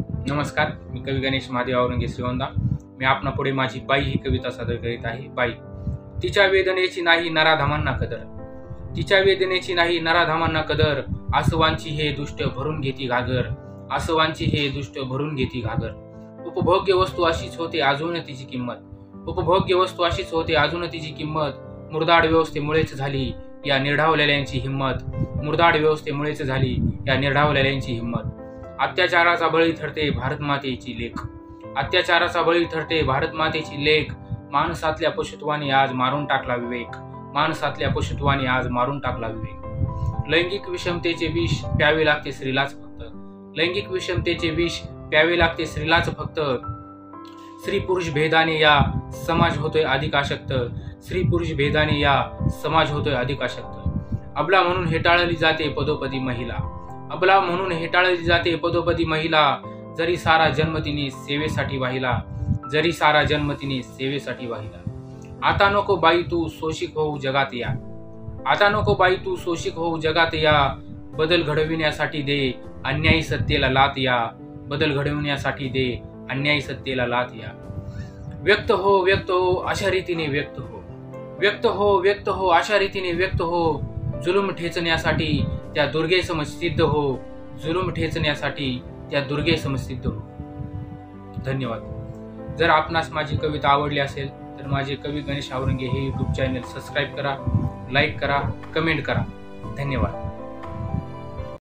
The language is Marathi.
नमस्कार, मी कवी गणेश महादेव औरंगे श्रीगोंदा। मी आपणापुढे माझी बाई ही कविता सादर करीत आहे। बाई, तिच्या वेदनेची नाही नराधामांना कदर, तिच्या वेदनेची नाही नराधामांना कदर, आसवांची हे दुष्ट भरून घेती घागर, आसवांची हे दुष्ट भरून घेती घागर। उपभोग्य वस्तू अशीच होते अजून तिची किंमत, उपभोग्य वस्तू अशीच होते अजून तिची किंमत, मुरदाड व्यवस्थेमुळेच झाली या निर्ढावलेल्यांची हिंमत, मुरदाड व्यवस्थेमुळेच झाली या निर्ढावलेल्यांची हिंमत। अत्याचाराचा बळी ठरते भारत मातेची लेख, अत्याचाराचा बळी ठरते भारत मातेची लेख, माणसातल्या पशुत्वाने आज मारून टाकला विवेक, माणसातल्या पशुत्वाने आज मारून टाकला विवेक। लैंगिक विषमतेचे विष प्यावे लागते स्त्रीलाच फक्त, लैंगिक विषमतेचे विष प्यावे लागते स्त्रीलाच फक्त, स्त्री पुरुष भेदाने या समाज होतोय अधिक आशक्त, स्त्री पुरुष भेदाने या समाज होतोय अधिक आशक्त। अबला म्हणून हेटाळली जाते पदोपदी महिला, अबला म्हणून हेटाळली जाते पदोपदी महिला, जरी सारा जन्म तिने सेवेसाठी वाहिला, जरी सारा जन्म तिने सेवेसाठी वाहिला। आता नको बाई तू शोषिक होऊ जगात या, आता नको बाई तू शोषिक होऊ जगात या, बदल घडविण्यासाठी दे अन्यायी सत्तेला लात या, बदल घडविण्यासाठी दे अन्यायी सत्तेला लात या। व्यक्त हो अशा रीतीने व्यक्त हो, व्यक्त हो अशा रीतीने व्यक्त हो, जुलूम ठेचण्यासाठी त्या दुर्गे समसिद्ध हो, जुलूम ठेचण्यासाठी त्या दुर्गे समसिद्ध हो। धन्यवाद। जर आपणास माझी कविता आवडली असेल तर माझे कवी गणेश औरंगे हे YouTube चॅनल सबस्क्राईब करा, लाईक करा, कमेंट करा। धन्यवाद।